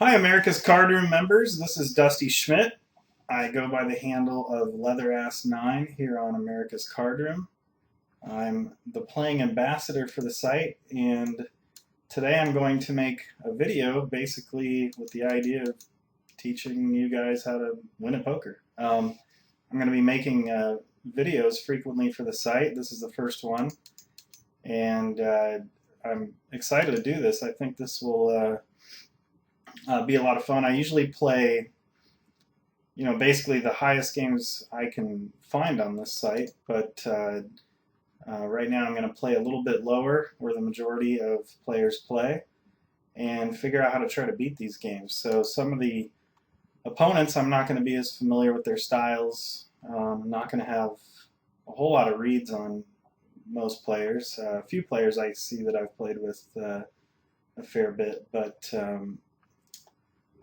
Hi, America's Card Room members. This is Dusty Schmidt. I go by the handle of Leatherass9 here on America's Card Room. I'm the playing ambassador for the site, and today I'm going to make a video basically with the idea of teaching you guys how to win at poker. I'm going to be making videos frequently for the site. This is the first one, and I'm excited to do this. I think this will be a lot of fun. I usually play, basically the highest games I can find on this site, but right now I'm going to play a little bit lower where the majority of players play and figure out how to try to beat these games. So some of the opponents, I'm not going to be as familiar with their styles. I'm not going to have a whole lot of reads on most players. A few players I see that I've played with a fair bit, but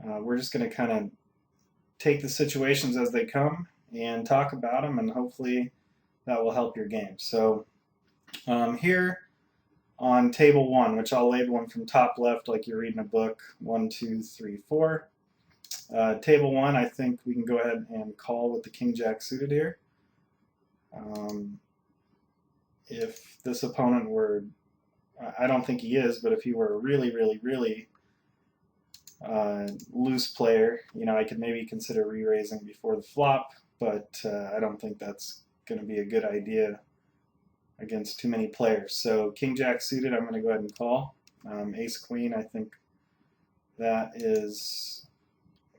we're just going to kind of take the situations as they come and talk about them, and hopefully that will help your game. So here on table 1, which I'll label them from top left like you're reading a book, 1, 2, 3, 4. Table 1, I think we can go ahead and call with the King Jack suited here. If this opponent were, I don't think he is, but if he were a really loose player, I could maybe consider re-raising before the flop, but I don't think that's going to be a good idea against too many players. So King Jack suited, I'm going to go ahead and call. Ace Queen, I think that is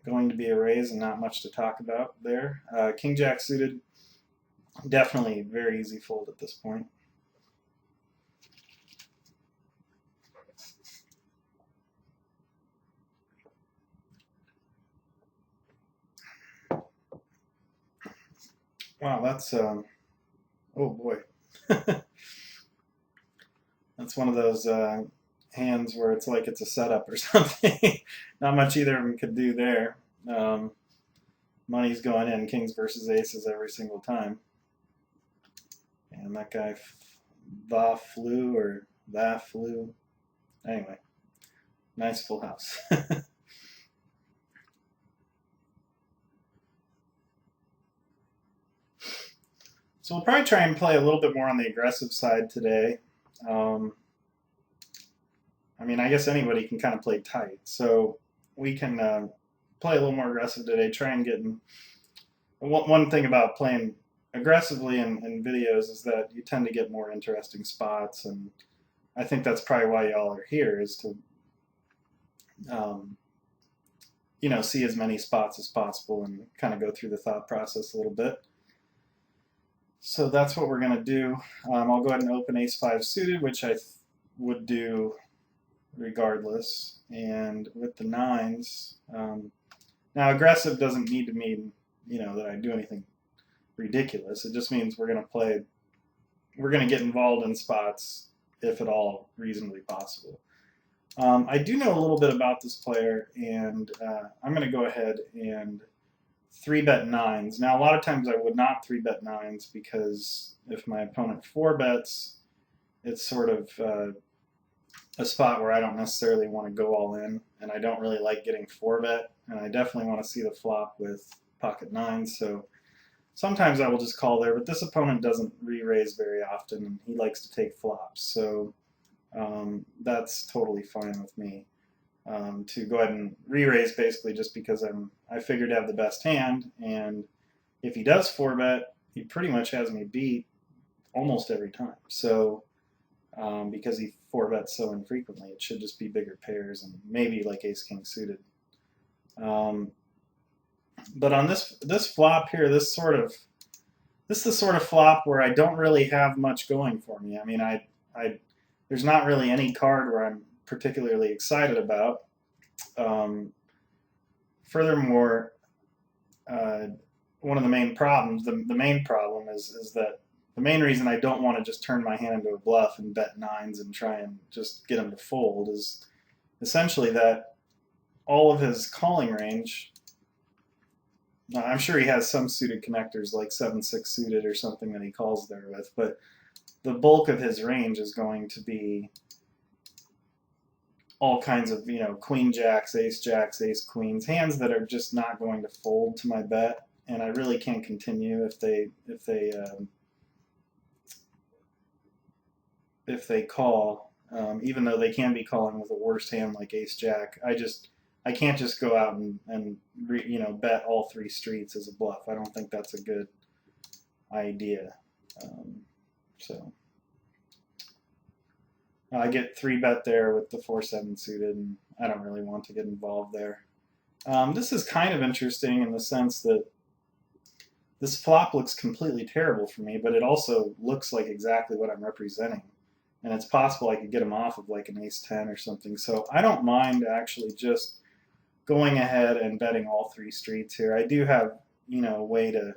going to be a raise and not much to talk about there. King Jack suited, definitely very easy fold at this point. Wow, that's, oh boy. That's one of those hands where it's like it's a setup or something. Not much either of them could do there. Money's going in, kings versus aces every single time. And that guy, flew. Anyway, nice full house. So we'll probably try and play a little bit more on the aggressive side today. I mean, I guess anybody can kind of play tight. So we can play a little more aggressive today, try and get in. One thing about playing aggressively in videos is that you tend to get more interesting spots, and I think that's probably why y'all are here, is to see as many spots as possible and kind of go through the thought process a little bit. So that's what we're going to do. I'll go ahead and open ace-5 suited, which I would do regardless. And with the 9s, now aggressive doesn't need to mean that I do anything ridiculous. It just means we're going to get involved in spots if at all reasonably possible. I do know a little bit about this player, and I'm going to go ahead and 3-bet 9s. Now, a lot of times I would not 3-bet 9s because if my opponent 4-bets, it's sort of a spot where I don't necessarily want to go all in, and I don't really like getting 4-bet, and I definitely want to see the flop with pocket 9s, so sometimes I will just call there, but this opponent doesn't re-raise very often, and he likes to take flops, so that's totally fine with me. To go ahead and re-raise basically just because I figured to have the best hand, and if he does 4-bet, he pretty much has me beat almost every time. So because he 4-bets so infrequently, it should just be bigger pairs and maybe like ace-king suited. But on this flop here, this is the sort of flop where I don't really have much going for me. I mean, there's not really any card where I'm particularly excited about. Furthermore, one of the main problems, the main problem is that the main reason I don't want to just turn my hand into a bluff and bet 9s and try and just get him to fold is essentially that all of his calling range, I'm sure he has some suited connectors like 7-6 suited or something that he calls there with, but the bulk of his range is going to be all kinds of, queen jacks, ace queens, hands that are just not going to fold to my bet, and I really can't continue if they call, even though they can be calling with a worse hand like ace jack. I can't just go out and bet all three streets as a bluff. I don't think that's a good idea. So I get 3-bet there with the 4-7 suited, and I don't really want to get involved there. This is kind of interesting in the sense that this flop looks completely terrible for me, but it also looks like exactly what I'm representing. And it's possible I could get him off of like an ace-10 or something. So I don't mind actually just going ahead and betting all three streets here. I do have, a way to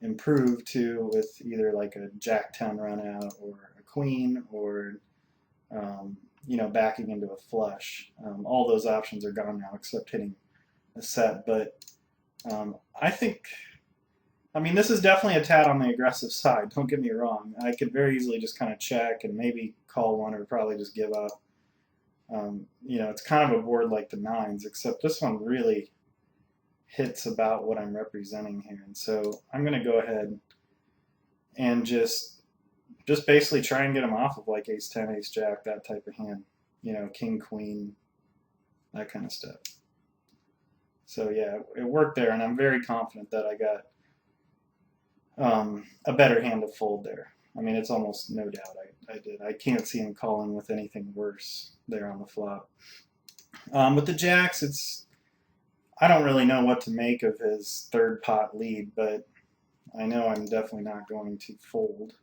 improve too with either like a jack-10 run out or a queen or, backing into a flush. All those options are gone now except hitting a set. But this is definitely a tad on the aggressive side, don't get me wrong. I could very easily just kind of check and maybe call one or probably just give up. It's kind of a board like the nines, except this one really hits about what I'm representing here. And so I'm going to go ahead and just basically try and get him off of like ace-10, ace-jack, that type of hand. King, queen, that kind of stuff. So yeah, it worked there, and I'm very confident that I got a better hand to fold there. It's almost no doubt I did. I can't see him calling with anything worse there on the flop. With the jacks, I don't really know what to make of his third pot lead, but I know I'm definitely not going to fold.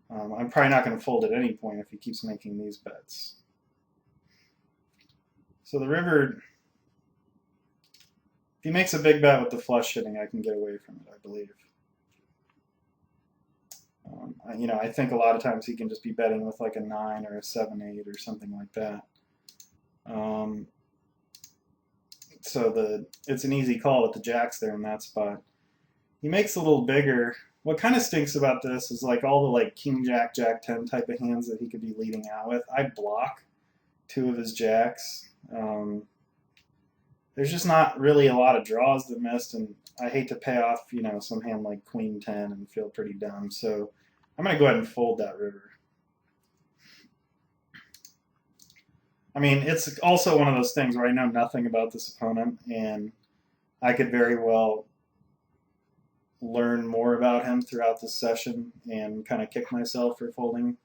I'm probably not going to fold at any point if he keeps making these bets. So the river, if he makes a big bet with the flush hitting, I can get away from it, I believe. I think a lot of times he can just be betting with like a 9 or a 7-8 or something like that. So it's an easy call with the jacks there in that spot. He makes a little bigger. What kind of stinks about this is like all the like king jack, jack 10 type of hands that he could be leading out with. I block 2 of his jacks. There's just not really a lot of draws that missed, and I hate to pay off, some hand like queen 10 and feel pretty dumb. So I'm going to go ahead and fold that river. It's also one of those things where I know nothing about this opponent, and I could very well learn more about him throughout this session and kind of kick myself for folding,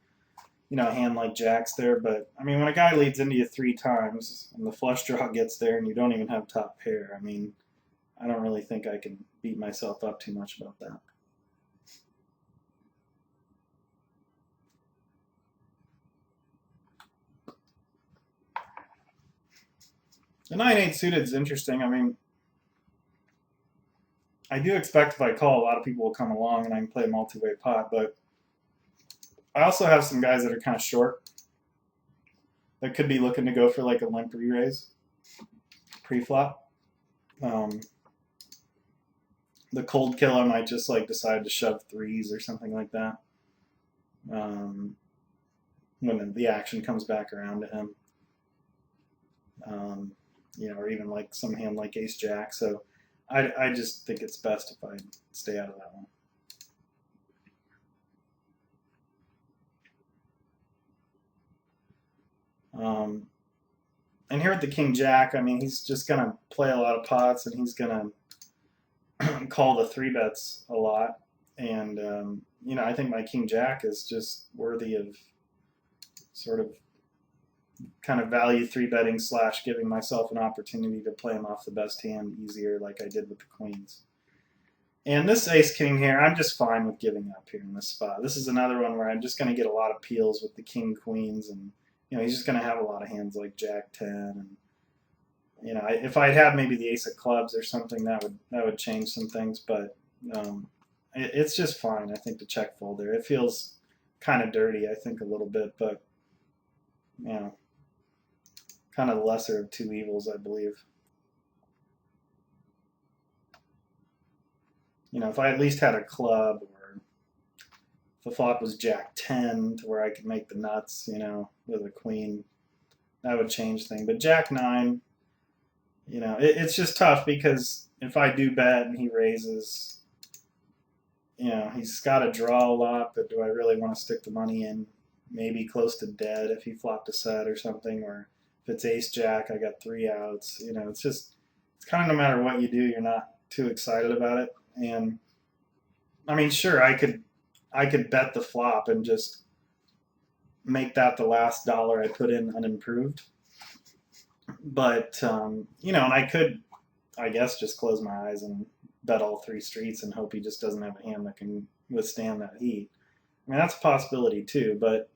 a hand like jacks there. But, when a guy leads into you 3 times and the flush draw gets there and you don't even have top pair, I don't really think I can beat myself up too much about that. The 9-8 suited is interesting. I do expect if I call, a lot of people will come along and I can play a multi-way pot, but I also have some guys that are kind of short that could be looking to go for like a limp re-raise pre-flop. The cold killer might just like decide to shove 3s or something like that when the action comes back around to him. Or even like some hand like ace-jack. So I just think it's best if I stay out of that one. And here with the king-jack, he's just going to play a lot of pots, and he's going to call the 3-bets a lot. And, I think my king-jack is just worthy of sort of kind of value 3-betting / giving myself an opportunity to play him off the best hand easier like I did with the queens. And this ace-king here, I'm just fine with giving up here in this spot. This is another one where I'm just going to get a lot of peels with the king-queens, and he's just going to have a lot of hands like jack-10. And if I'd had maybe the ace of clubs or something, that would change some things. But it's just fine, I think, to check fold there. It feels kind of dirty, I think, a little bit, but kind of the lesser of 2 evils, I believe. If I at least had a club, or if the flop was jack-10 to where I could make the nuts, with a queen, that would change things. But Jack 9, you know, it's just tough because if I do bet and he raises, you know, he's got to draw a lot, but do I really want to stick the money in? Maybe close to dead if he flopped a set or something, or if it's ace jack, I got 3 outs. You know, it's kind of no matter what you do, you're not too excited about it. And I mean, sure, I could bet the flop and just make that the last dollar I put in unimproved. But you know, and I could, I guess, just close my eyes and bet all 3 streets and hope he just doesn't have a hand that can withstand that heat. I mean, that's a possibility too, but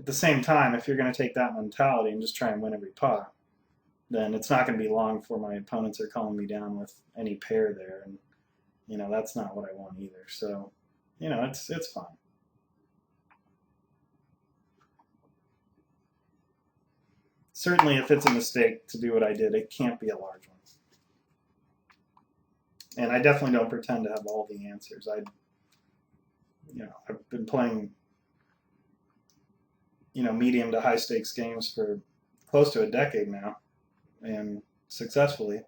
at the same time, if you're going to take that mentality and just try and win every pot, then it's not going to be long before my opponents are calling me down with any pair there, and you know that's not what I want either. So, you know, it's fine. Certainly, if it's a mistake to do what I did, it can't be a large one. And I definitely don't pretend to have all the answers. You know, I've been playing, you know, medium to high stakes games for close to a decade now, and successfully.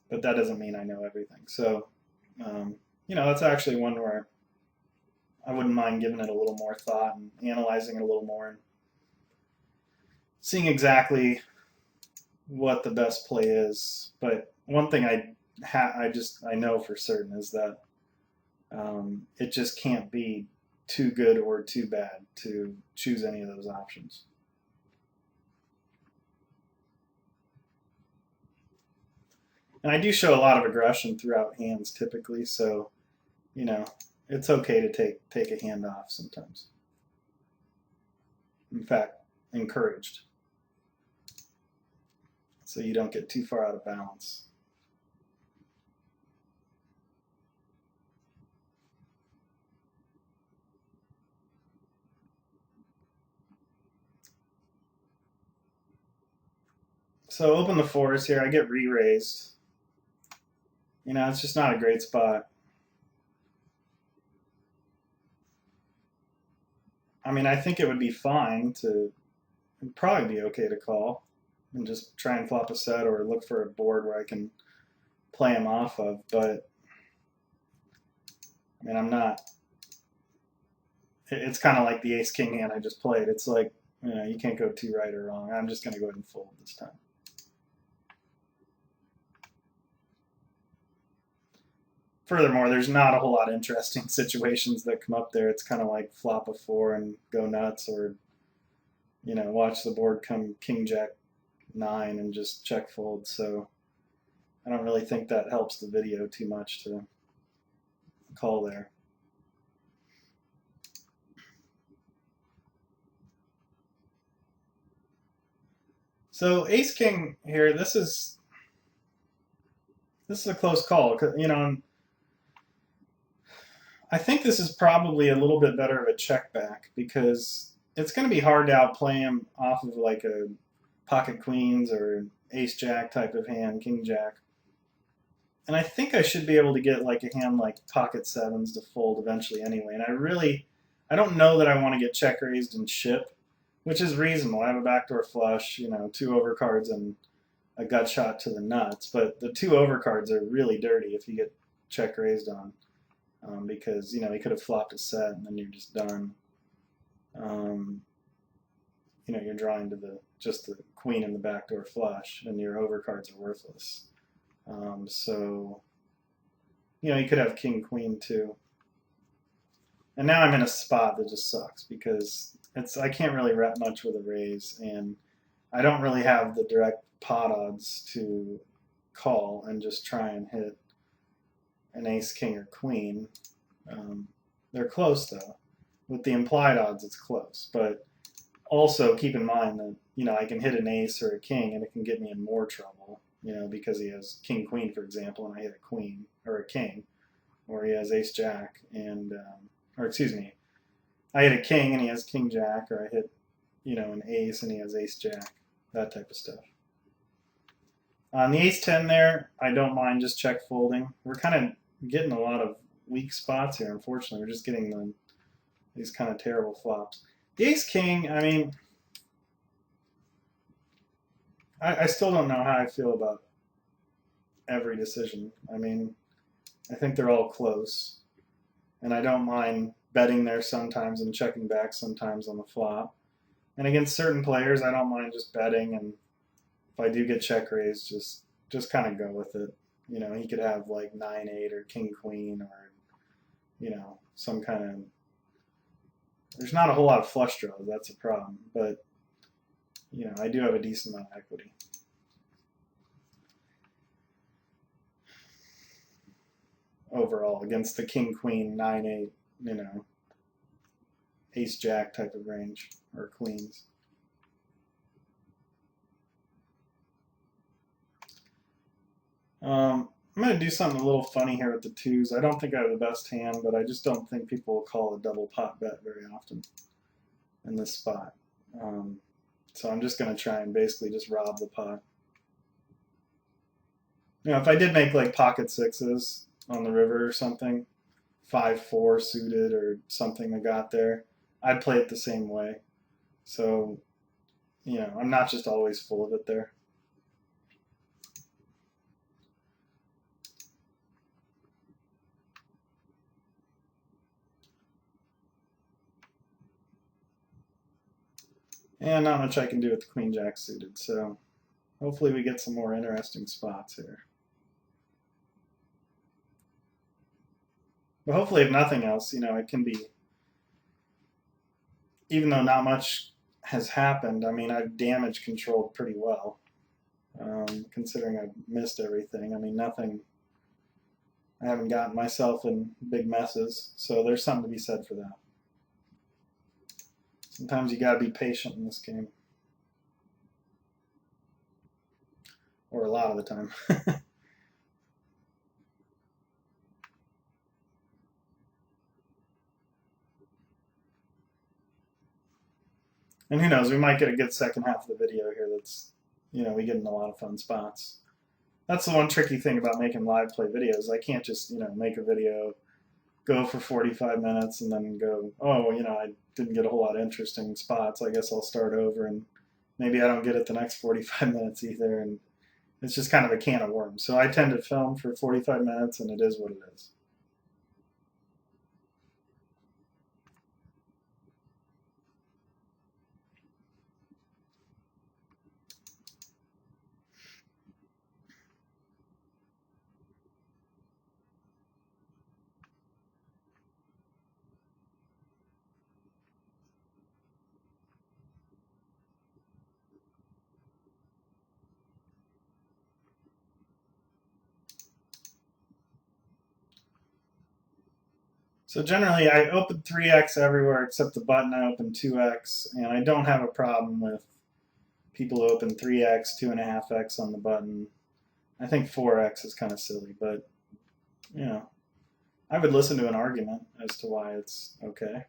But that doesn't mean I know everything. So, you know, that's actually one where I wouldn't mind giving it a little more thought and analyzing it a little more and seeing exactly what the best play is. But one thing I know for certain is that it just can't be too good or too bad to choose any of those options. And I do show a lot of aggression throughout hands typically, so you know it's okay to take a hand off sometimes. In fact, encouraged, so you don't get too far out of balance. So open the 4s here. I get re-raised. You know, it's just not a great spot. I mean, I think it would be fine to, it'd probably be okay to call and just try and flop a set or look for a board where I can play him off of. But I mean, I'm not. It's kind of like the ace king hand I just played. It's like, you know, you can't go too right or wrong. I'm just going to go ahead and fold this time. Furthermore, there's not a whole lot of interesting situations that come up there. It's kind of like flop a 4 and go nuts, or you know, watch the board come king jack 9 and just check fold. So I don't really think that helps the video too much to call there. So ace king here, this is a close call. You know, I think this is probably a little bit better of a check back because it's going to be hard to outplay him off of like a pocket queens or ace jack type of hand, king jack. And I think I should be able to get like a hand like pocket 7s to fold eventually anyway. And I don't know that I want to get check raised and ship, which is reasonable. I have a backdoor flush, you know, 2 overcards and a gut shot to the nuts. But the 2 overcards are really dirty if you get check raised on, because you know he could have flopped a set and then you're just done. You know, you're drawing to just the queen and the backdoor flush, and your overcards are worthless. So, you know, you could have king queen too. And now I'm in a spot that just sucks because I can't really rep much with a raise, and I don't really have the direct pot odds to call and just try and hit an ace, king, or queen. They're close though. With the implied odds, it's close, but also keep in mind that you know I can hit an ace or a king, and it can get me in more trouble. You know, because he has king queen, for example, and I hit a queen or a king, or he has ace jack, and or excuse me, I hit a king and he has king jack, or I hit, you know, an ace and he has ace jack, that type of stuff. On the ace 10 there, I don't mind just check folding. We're kind of getting a lot of weak spots here, unfortunately. We're just getting these kind of terrible flops. The ace king, I mean, I still don't know how I feel about every decision. I mean, I think they're all close, and I don't mind betting there sometimes and checking back sometimes on the flop. And against certain players, I don't mind just betting, and if I do get check raised, just kind of go with it. You know, he could have like 9-8 or king queen or some kind of. There's not a whole lot of flush draws. That's a problem, but I do have a decent amount of equity. Overall, against the king queen 9-8, ace jack type of range or queens. I'm going to do something a little funny here with the twos. I don't think I have the best hand, but I just don't think people will call a double pot bet very often in this spot. So I'm just going to try and basically just rob the pot. If I did make like pocket sixes on the river or something, 5-4 suited or something that got there, I'd play it the same way. So, I'm not just always full of it there. And not much I can do with the queen jack suited, so hopefully we get some more interesting spots here. But hopefully, if nothing else, it can be, even though not much has happened, I mean, I've damage controlled pretty well, considering I've missed everything. I mean, nothing, I haven't gotten myself in big messes, so there's something to be said for that. Sometimes you gotta be patient in this game. Or a lot of the time. And who knows, we might get a good second half of the video here that's, we get in a lot of fun spots. That's the one tricky thing about making live play videos. I can't just, make a video, go for 45 minutes, and then go, oh, I didn't get a whole lot of interesting spots. I guess I'll start over, and maybe I don't get it the next 45 minutes either. And it's just kind of a can of worms. So I tend to film for 45 minutes, and it is what it is. So generally, I open 3x everywhere except the button I open 2x, and I don't have a problem with people who open 3x, 2.5x on the button. I think 4x is kind of silly, but I would listen to an argument as to why it's okay.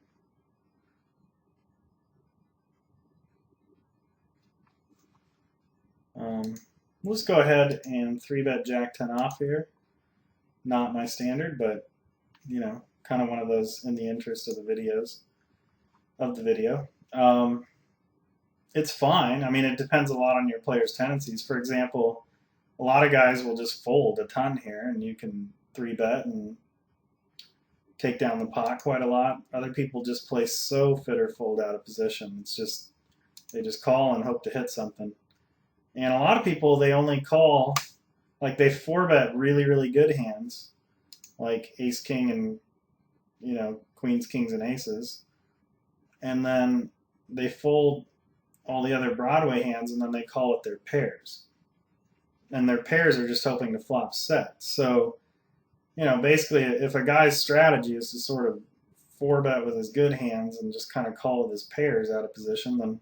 Let's go ahead and 3-bet Jack 10 off here. Not my standard, but kind of one of those in the interest of the video. It's fine. I mean, it depends a lot on your player's tendencies. For example, a lot of guys will just fold a ton here, and you can 3-bet and take down the pot quite a lot. Other people just play so fit or fold out of position. It's just, they just call and hope to hit something. And a lot of people, they only call, like they 4-bet really, really good hands, like ace, king, and, queens, kings, and aces. And then they fold all the other Broadway hands, and then they call it their pairs. And their pairs are just hoping to flop set. So, basically, if a guy's strategy is to sort of 4-bet with his good hands and just kind of call with his pairs out of position, then,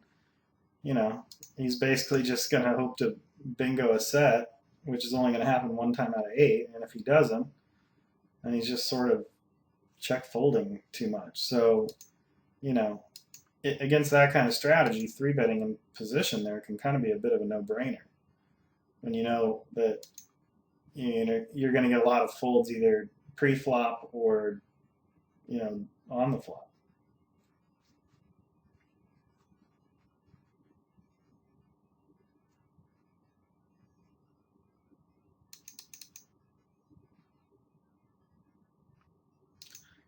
he's basically just going to hope to bingo a set, which is only going to happen one time out of 8. And if he doesn't, then he's just sort of check folding too much. So, against that kind of strategy, 3-betting in position there can kind of be a bit of a no-brainer. When you know that you're going to get a lot of folds either pre-flop or on the flop.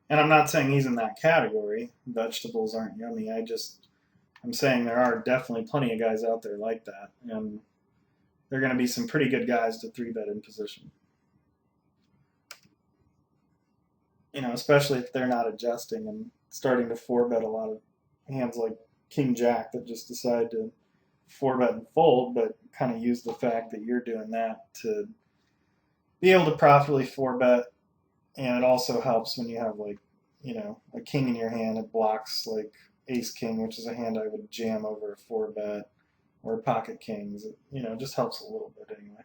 And I'm not saying he's in that category. Vegetables aren't yummy. I'm saying there are definitely plenty of guys out there like that, and they're going to be some pretty good guys to 3-bet in position. You know, especially if they're not adjusting and starting to 4-bet a lot of hands like King Jack that just decide to 4-bet and fold, but kind of use the fact that you're doing that to be able to profitably 4-bet. And it also helps when you have, like, you know, a king in your hand. It blocks like ace king, which is a hand I would jam over a 4-bet, or pocket kings. It, you know, just helps a little bit anyway.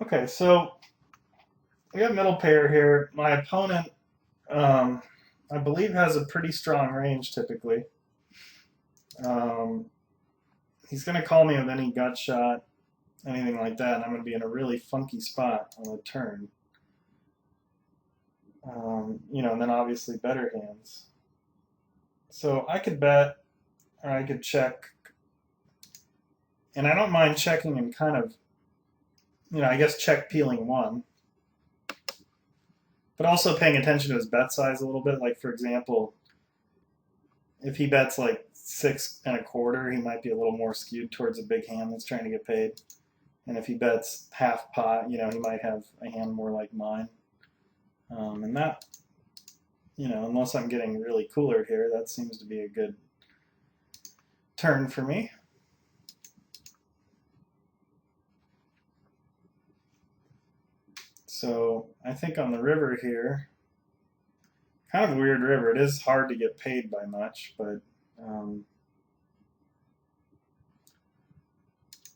Okay, so we got middle pair here. My opponent, I believe, has a pretty strong range typically. Um, he's going to call me with any gut shot, anything like that, and I'm going to be in a really funky spot on the turn. You know, and then obviously better hands. So I could bet, or I could check, and I don't mind checking and kind of, you know, I guess check peeling one, but also paying attention to his bet size a little bit. Like, for example, if he bets like 6.25, he might be a little more skewed towards a big hand that's trying to get paid. And if he bets half pot, you know, he might have a hand more like mine. And that, you know, unless I'm getting really cooler here, that seems to be a good turn for me. So I think on the river here, kind of a weird river. It is hard to get paid by much, but I'm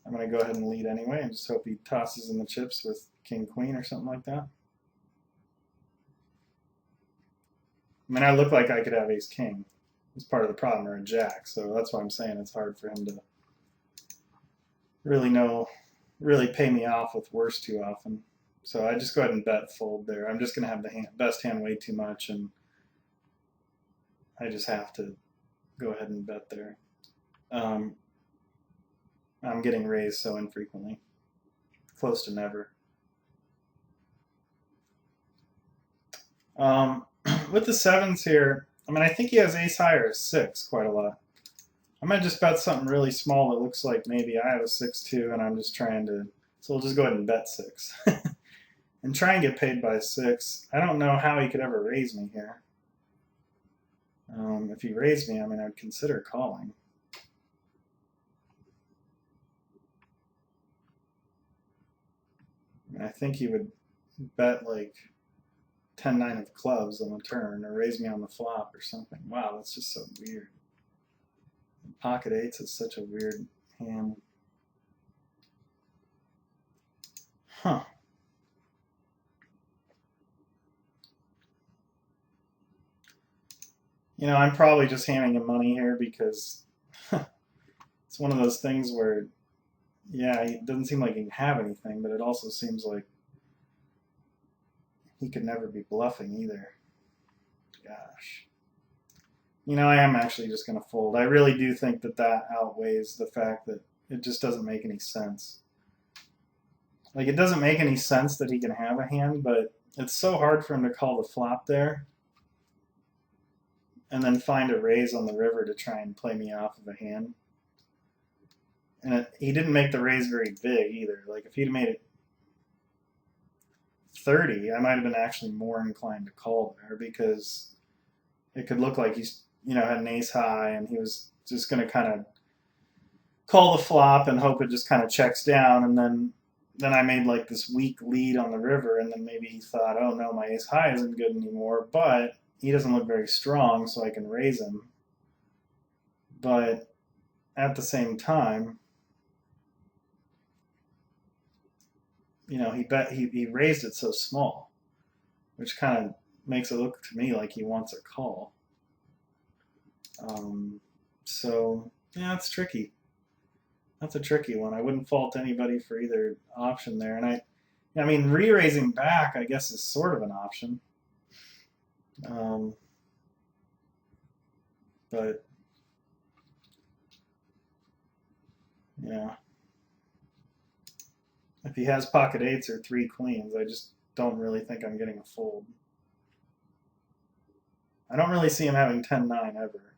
going to go ahead and lead anyway and just hope he tosses in the chips with king queen or something like that. I mean, I look like I could have ace king. It's part of the problem, or a jack. So that's why I'm saying it's hard for him to really pay me off with worse too often. So I just go ahead and bet fold there. I'm just going to have the best hand way too much, and I just have to go ahead and bet there. I'm getting raised so infrequently, close to never. With the sevens here, I mean, I think he has ace high or a 6 quite a lot. I might just bet something really small that looks like maybe I have a 6-2 and I'm just trying to, so we'll just go ahead and bet 6. And try and get paid by 6. I don't know how he could ever raise me here. If he raised me, I mean, I'd consider calling. I mean, I think he would bet like 10-9 of clubs on the turn, or raise me on the flop or something. Wow, that's just so weird. Pocket eights is such a weird hand. Huh. You know, I'm probably just handing him money here because it's one of those things where, yeah, it doesn't seem like he can have anything, but it also seems like he could never be bluffing either. Gosh. You know, I am actually just going to fold. I really do think that that outweighs the fact that it just doesn't make any sense. Like, it doesn't make any sense that he can have a hand, but it's so hard for him to call the flop there and then find a raise on the river to try and play me off of a hand. And he didn't make the raise very big either. Like, if he'd made it 30, I might have been actually more inclined to call there, because it could look like he's, you know, had an ace high and he was just going to kind of call the flop and hope it just kind of checks down. And then I made like this weak lead on the river, and then maybe he thought, oh no, my ace high isn't good anymore, but he doesn't look very strong, so I can raise him. But at the same time, you know, he raised it so small, which kind of makes it look to me like he wants a call. So yeah, it's tricky. That's a tricky one. I wouldn't fault anybody for either option there, and I mean, re-raising back, I guess, is sort of an option. But, yeah. If he has pocket eights or 3 queens, I just don't really think I'm getting a fold. I don't really see him having 10-9 ever.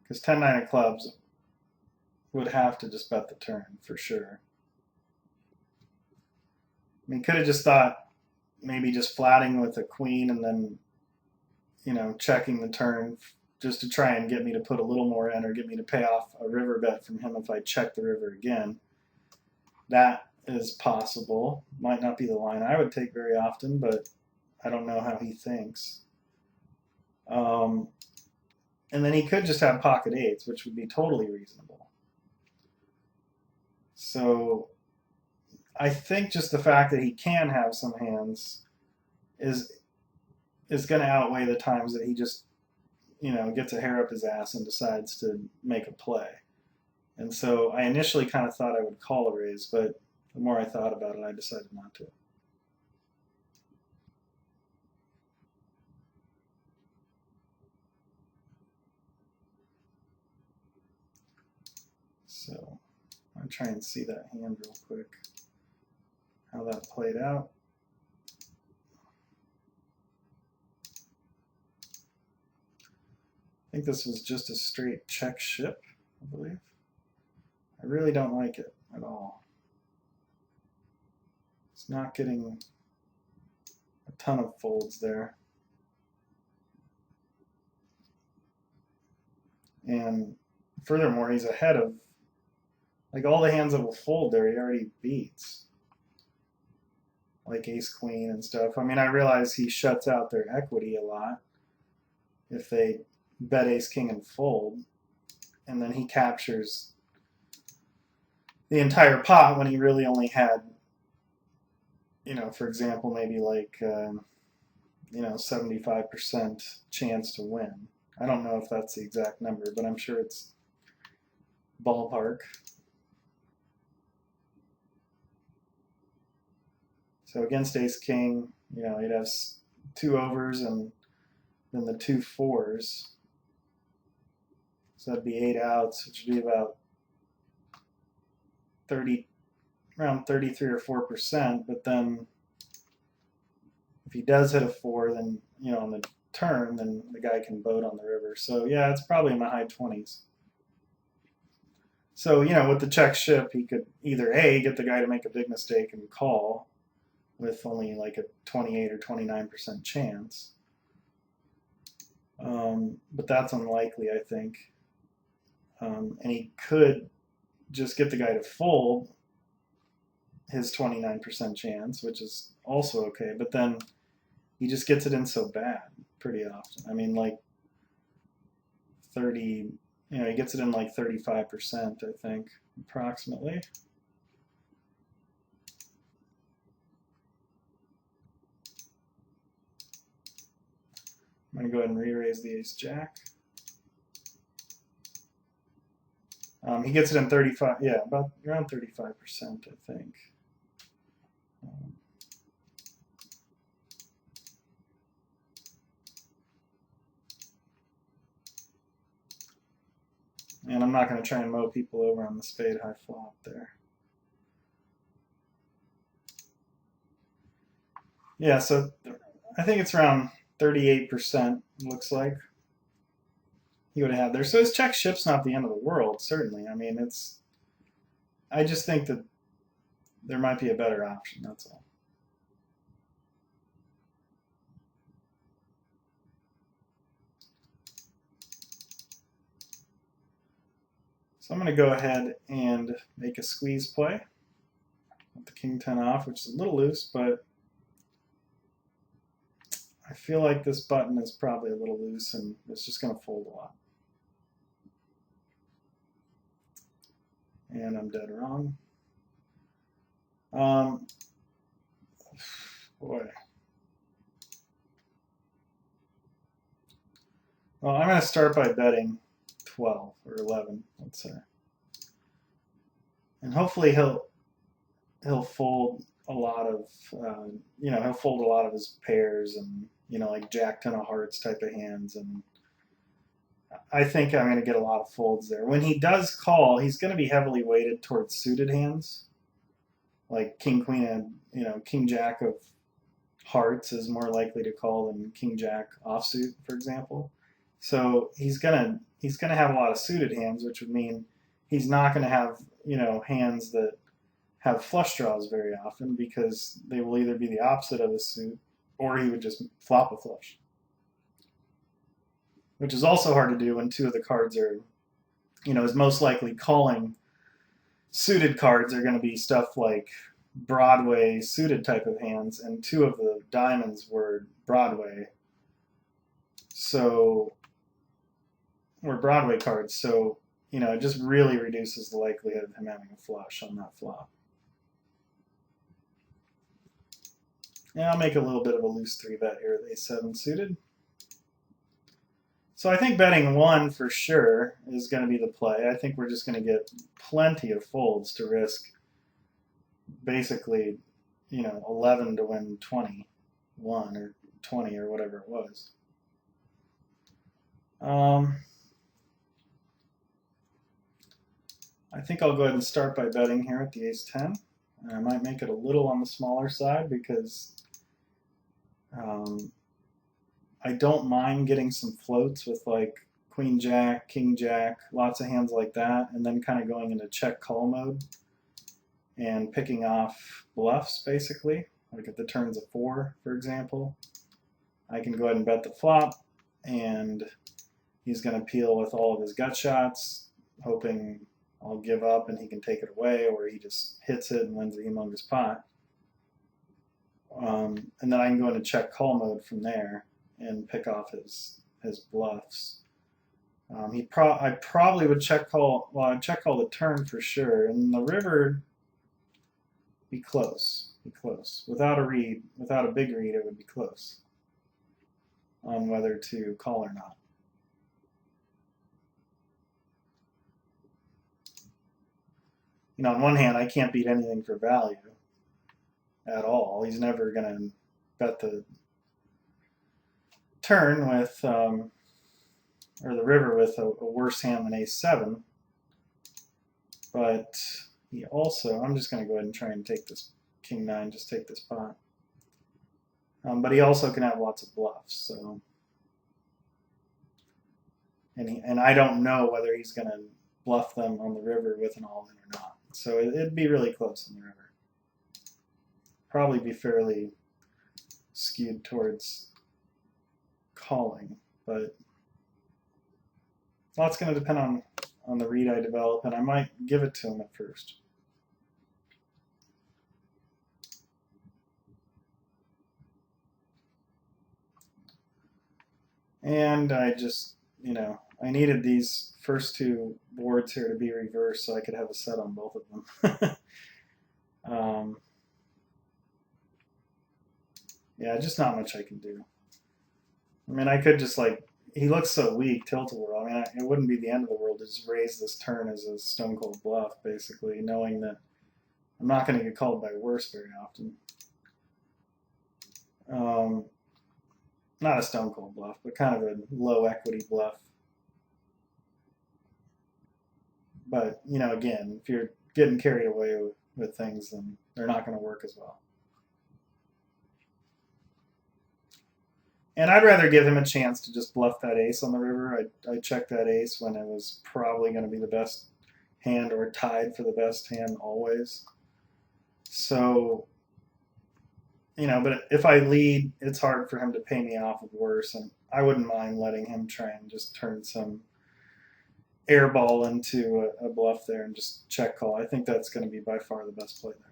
Because 10-9 of clubs would have to just bet the turn, for sure. I mean, could have just thought maybe just flatting with a queen and then, you know, checking the turn just to try and get me to put a little more in or get me to pay off a river bet from him if I check the river again. That is possible. Might not be the line I would take very often, but I don't know how he thinks. And then he could just have pocket eights, which would be totally reasonable. So I think just the fact that he can have some hands is going to outweigh the times that he just, you know, gets a hair up his ass and decides to make a play. And so I initially kind of thought I would call a raise, but the more I thought about it, I decided not to. So I'll try and see that hand real quick, how that played out. I think this was just a straight check ship, I believe. I really don't like it at all. It's not getting a ton of folds there. And furthermore, he's ahead of, like, all the hands that will fold there, he already beats. Like ace queen and stuff. I mean, I realize he shuts out their equity a lot if they bet ace king and fold, and then he captures the entire pot when he really only had, you know, for example, maybe like, you know, 75% chance to win. I don't know if that's the exact number, but I'm sure it's ballpark. So against ace king, you know, he'd have 2 overs and then the 2 fours. So that'd be 8 outs, which would be about around 33 or 4%. But then if he does hit a 4, then, you know, on the turn, then the guy can boat on the river. So yeah, it's probably in the high 20s. So, you know, with the check ship, he could either A, get the guy to make a big mistake and call with only like a 28 or 29% chance. But that's unlikely, I think. And he could just get the guy to fold his 29% chance, which is also okay. But then he just gets it in so bad pretty often. I mean, like 30, you know, he gets it in like 35%, I think, approximately. I'm going to go ahead and re-raise the ace-jack. He gets it in 35, yeah, about around 35%, I think. And I'm not going to try and mow people over on the spade high flop there. Yeah, so I think it's around 38%, looks like he would have had there. So his check ship's not the end of the world, certainly. I mean, it's, I just think that there might be a better option, that's all. So I'm going to go ahead and make a squeeze play with the king 10 off, which is a little loose, but I feel like this button is probably a little loose and it's just going to fold a lot. And I'm dead wrong. Boy. Well, I'm going to start by betting 12 or 11, let's say. And hopefully he'll fold. a lot of, he'll fold a lot of his pairs and, like Jack 10 of hearts type of hands. And I think I'm going to get a lot of folds there. When he does call, he's going to be heavily weighted towards suited hands, like King, Queen, and, King, Jack of hearts is more likely to call than King, Jack offsuit, for example. So he's gonna have a lot of suited hands, which would mean he's not going to have hands that have flush draws very often because they will either be the opposite of a suit or he would just flop a flush, which is also hard to do when two of the cards are, is most likely calling suited cards are going to be stuff like Broadway suited type of hands, and two of the diamonds were Broadway. So were Broadway cards. So, it just really reduces the likelihood of him having a flush on that flop. And I'll make a little bit of a loose 3-bet here with A7 suited. So I think betting 1 for sure is going to be the play. I think we're just going to get plenty of folds to risk basically, 11 to win 21 or 20 or whatever it was. I think I'll go ahead and start by betting here at the Ace-10. I might make it a little on the smaller side because I don't mind getting some floats with like Queen Jack, King Jack, lots of hands like that, and then kind of going into check call mode and picking off bluffs basically. Like if the turn's a 4, for example, I can go ahead and bet the flop, and he's going to peel with all of his gut shots, hoping I'll give up and he can take it away, or he just hits it and wins a humongous pot. And then I can go into check call mode from there and pick off his bluffs. I probably would check call. Well, I'd check call the turn for sure, and the river be close. Without a read, without a big read, it would be close on whether to call or not. On one hand, I can't beat anything for value at all. He's never going to bet the turn with, or the river with a worse hand than Ace-7. But he also, I'm just going to go ahead and try and take this King-9, just take this pot. But he also can have lots of bluffs, so. And I don't know whether he's going to bluff them on the river with an all-in or not. So it'd be really close on the river. Probably be fairly skewed towards calling, but a lot's going to depend on the read I develop, and I might give it to him at first. And I just, I needed these first two boards here to be reversed so I could have a set on both of them. Yeah, just not much I can do. I mean, I could just he looks so weak, tilt-a-whirl. I mean, it wouldn't be the end of the world to just raise this turn as a stone cold bluff, basically, knowing that I'm not going to get called by worse very often. Not a stone cold bluff, but kind of a low equity bluff. But, again, if you're getting carried away with things, then they're not going to work as well. And I'd rather give him a chance to just bluff that ace on the river. I checked that ace when it was probably going to be the best hand or tied for the best hand always. So, but if I lead, it's hard for him to pay me off with worse, and I wouldn't mind letting him try and just turn some air ball into a bluff there and just check call. I think that's going to be by far the best play there.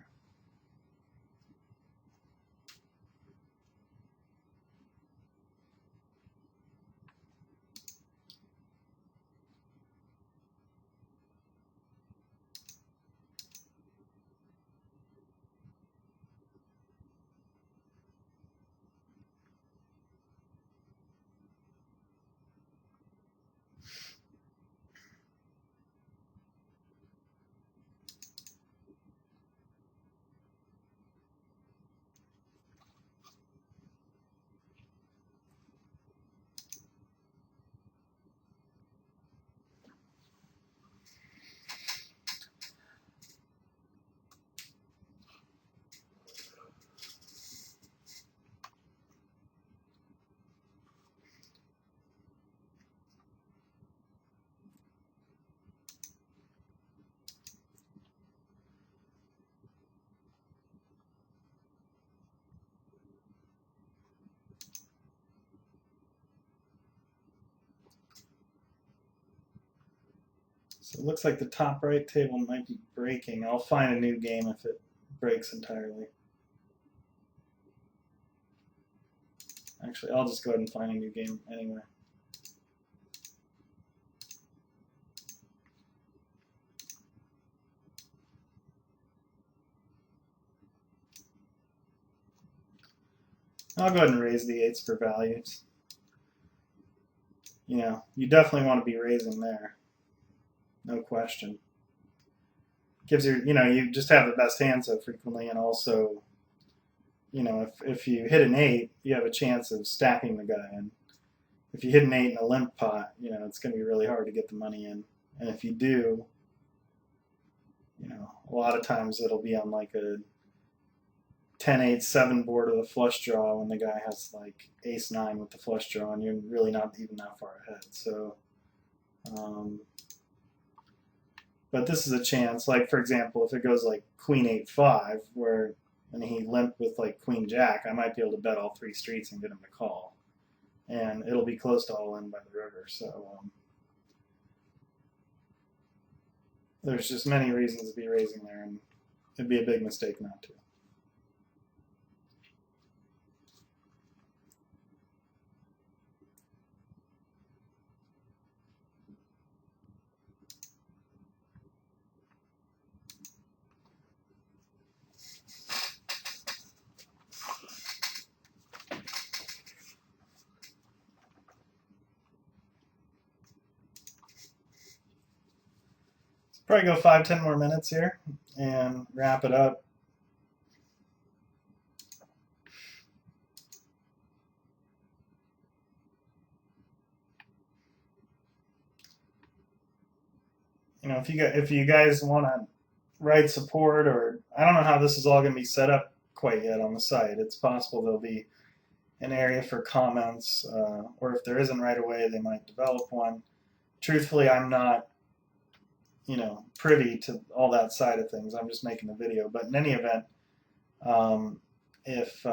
So it looks like the top right table might be breaking. I'll find a new game if it breaks entirely. Actually, I'll just go ahead and find a new game anyway. I'll go ahead and raise the 8s for values. You know, you definitely want to be raising there. No question. Gives you, you know, you just have the best hand so frequently, and also, you know, if you hit an 8, you have a chance of stacking the guy in. If you hit an 8 in a limp pot, you know, it's going to be really hard to get the money in. And if you do, you know, a lot of times it'll be on like a 10-8-7 board with a flush draw when the guy has like ace-9 with the flush draw, and you're really not even that far ahead. So, but this is a chance. Like for example, if it goes like queen 8-5, where and he limp with like queen jack, I might be able to bet all 3 streets and get him to call, and it'll be close to all in by the river. So there's just many reasons to be raising there, and it'd be a big mistake not to. Probably go 5-10 more minutes here and wrap it up. You know, if you guys want to write support, or I don't know how this is all going to be set up quite yet on the site. It's possible there'll be an area for comments, or if there isn't right away, they might develop one. Truthfully, I'm not, you know, privy to all that side of things. I'm just making a video. But in any event, if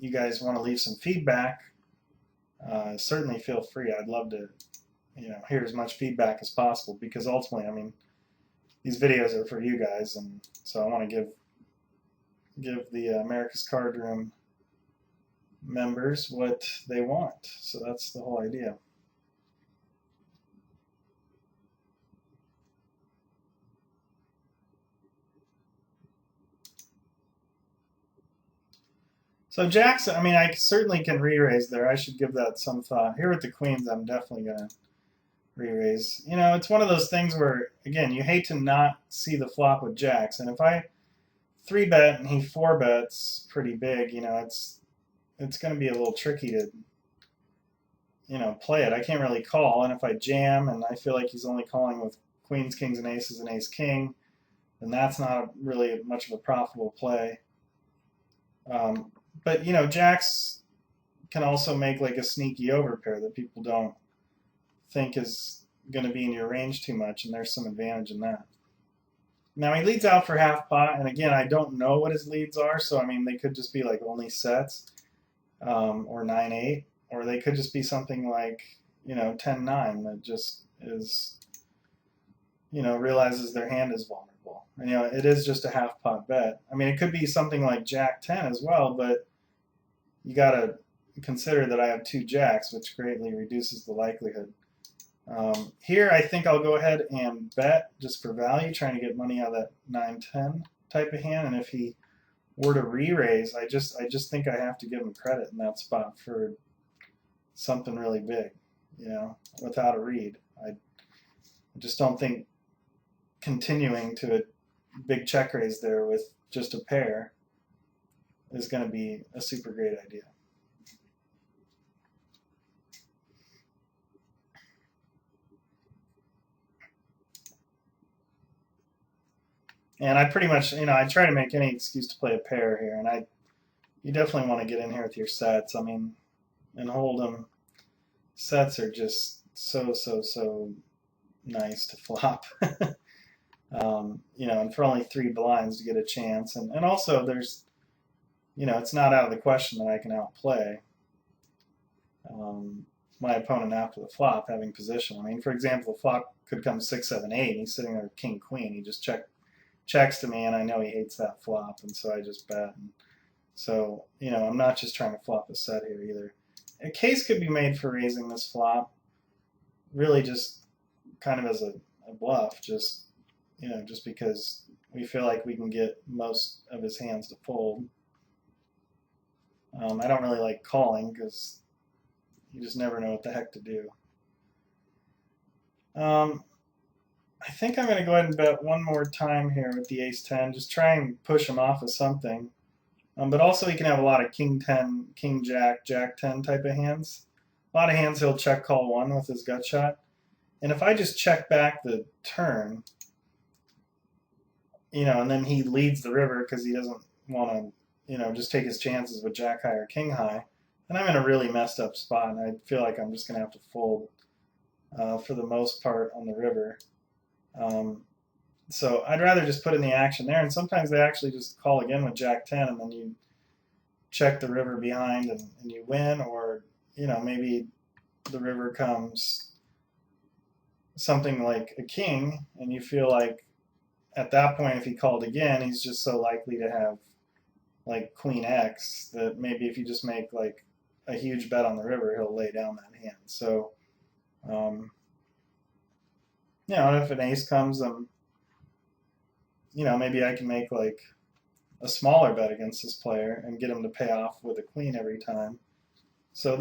you guys want to leave some feedback, certainly feel free. I'd love to, you know, hear as much feedback as possible, because ultimately, I mean, these videos are for you guys, and so I want to give the America's Card Room members what they want. So that's the whole idea. So jacks, I mean, I certainly can re-raise there. I should give that some thought. Here with the queens, I'm definitely going to re-raise. You know, it's one of those things where, again, you hate to not see the flop with jacks. And if I 3-bet and he 4-bets pretty big, you know, it's going to be a little tricky to, you know, play it. I can't really call. And if I jam and I feel like he's only calling with queens, kings, and aces and ace-king, then that's not really much of a profitable play. But, you know, jacks can also make like a sneaky overpair that people don't think is going to be in your range too much, and there's some advantage in that. Now he leads out for half pot, and again, I don't know what his leads are, so I mean, they could just be like only sets, or 9-8, or they could just be something like, you know, 10-9 that just is, you know, realizes their hand is vulnerable. And, you know, it is just a half pot bet. I mean, it could be something like Jack 10 as well, but you got to consider that I have 2 jacks, which greatly reduces the likelihood. Here, I think I'll go ahead and bet just for value, trying to get money out of that 9-10 type of hand. And if he were to re-raise, I just think I have to give him credit in that spot for something really big, you know, without a read. I just don't think continuing to a big check raise there with just a pair is going to be a super great idea. And I pretty much, you know, I try to make any excuse to play a pair here, and you definitely want to get in here with your sets. I mean, in Hold'em, sets are just so nice to flop. You know, and for only 3 blinds to get a chance, and also there's, you know, it's not out of the question that I can outplay my opponent after the flop, having position. I mean, for example, the flop could come 6, 7, 8, and he's sitting there with king, queen. He just checks to me, and I know he hates that flop, and so I just bet. And so, you know, I'm not just trying to flop a set here either. A case could be made for raising this flop, really just kind of as a bluff, just, you know, just because we feel like we can get most of his hands to fold. I don't really like calling because you just never know what the heck to do. I think I'm going to go ahead and bet one more time here with the ace-10, just try and push him off of something. But also he can have a lot of king-10, king-jack, jack-10 type of hands. A lot of hands he'll check call 1 with his gut shot. And if I just check back the turn, you know, and then he leads the river because he doesn't want to, you know, just take his chances with jack high or king high, then I'm in a really messed up spot, and I feel like I'm just going to have to fold for the most part on the river. So I'd rather just put in the action there, and sometimes they actually just call again with jack 10, and then you check the river behind and you win, or, you know, maybe the river comes something like a king, and you feel like at that point if he called again, he's just so likely to have like queen X that maybe if you just make like a huge bet on the river, he'll lay down that hand. So, you know, and if an ace comes, you know, maybe I can make like a smaller bet against this player and get him to pay off with a queen every time. So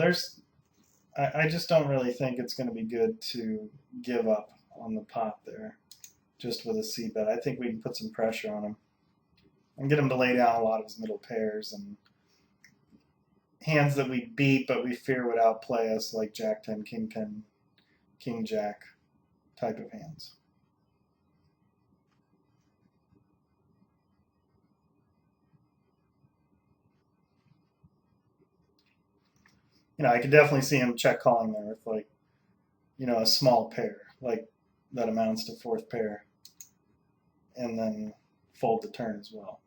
I just don't really think it's going to be good to give up on the pot there just with a C bet. I think we can put some pressure on him and get him to lay down a lot of his middle pairs and hands that we beat but we fear would outplay us, like jack 10, king 10, king jack type of hands. You know, I could definitely see him check calling there with like, you know, a small pair, like that amounts to fourth pair, and then fold the turn as well.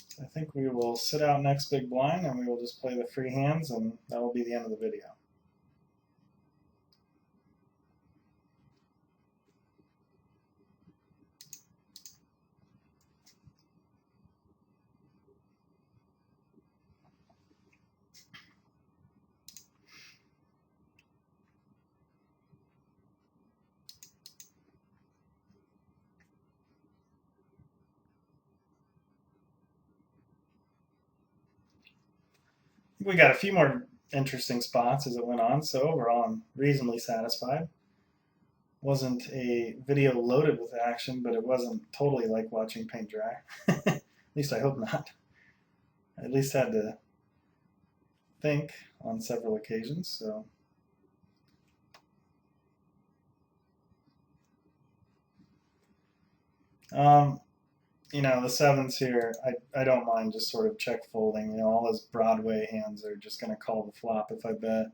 So I think we will sit out next big blind and we will just play the free hands, and that will be the end of the video. We got a few more interesting spots as it went on, so overall I'm reasonably satisfied. Wasn't a video loaded with action, but it wasn't totally like watching paint dry. At least I hope not. I at least had to think on several occasions, so. You know, the sevens here, I don't mind just sort of check folding. You know, all his Broadway hands are just going to call the flop if I bet.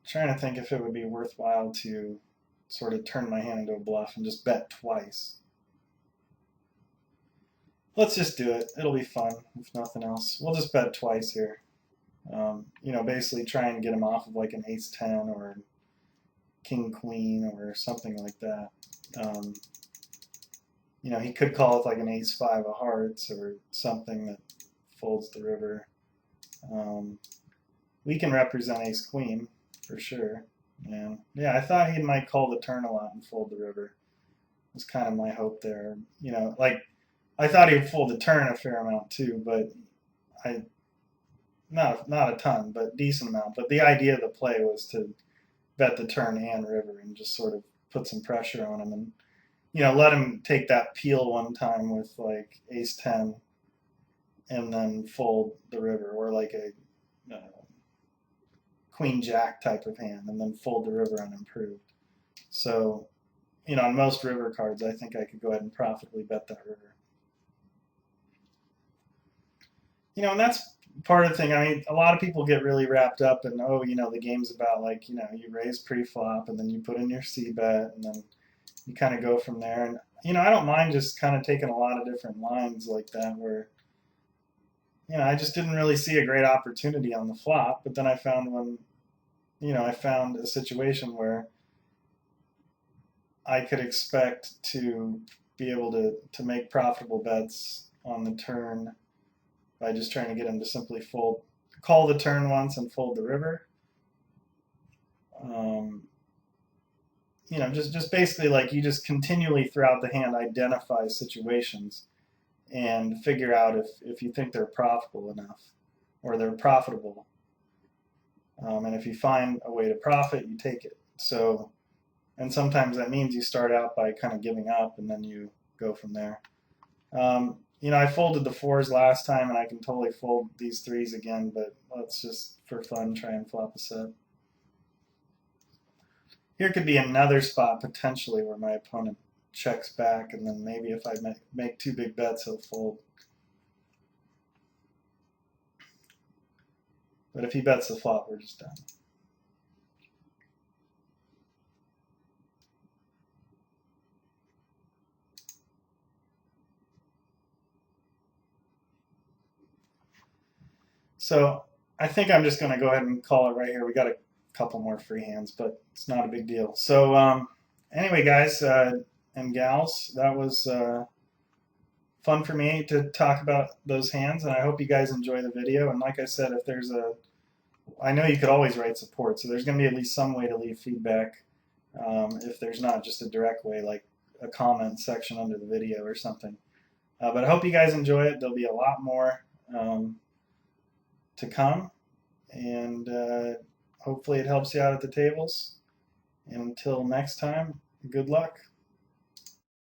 Trying to think if it would be worthwhile to sort of turn my hand into a bluff and just bet twice. Let's just do it. It'll be fun, if nothing else. We'll just bet twice here. You know, basically try and get him off of like an ace-10 or king-queen or something like that. You know, he could call it like an ace-5 of hearts or something that folds the river. We can represent ace-queen for sure. And yeah, I thought he might call the turn a lot and fold the river. Was kind of my hope there. You know, like I thought he'd fold the turn a fair amount too, but not a ton, but decent amount. But the idea of the play was to bet the turn and river and just sort of put some pressure on him and, you know, let him take that peel one time with like ace-10 and then fold the river, or like a queen-jack type of hand and then fold the river unimproved. So, you know, on most river cards, I think I could go ahead and profitably bet that river. You know, and that's part of the thing. I mean, a lot of people get really wrapped up in, oh, you know, the game's about like, you know, you raise pre-flop and then you put in your C bet and then you kind of go from there. And I don't mind just kind of taking a lot of different lines like that where I just didn't really see a great opportunity on the flop, but then I found I found a situation where I could expect to be able to make profitable bets on the turn by just trying to get him to simply call the turn once and fold the river. Just basically like you just continually throughout the hand identify situations and figure out if you think they're profitable enough or they're profitable. And if you find a way to profit, you take it. So, and sometimes that means you start out by kind of giving up and then you go from there. I folded the 4s last time and I can totally fold these 3s again, but let's just for fun try and flop a set. Here could be another spot potentially where my opponent checks back, and then maybe if I make 2 big bets, he'll fold. But if he bets the flop, we're just done. So I think I'm just going to go ahead and call it right here. We got a couple more free hands, but it's not a big deal. So anyway, guys and gals, that was fun for me to talk about those hands, and I hope you guys enjoy the video. And like I said, if there's I know you could always write support, so there's going to be at least some way to leave feedback if there's not just a direct way, like a comment section under the video or something. But I hope you guys enjoy it. There'll be a lot more to come, and hopefully it helps you out at the tables. And until next time, good luck.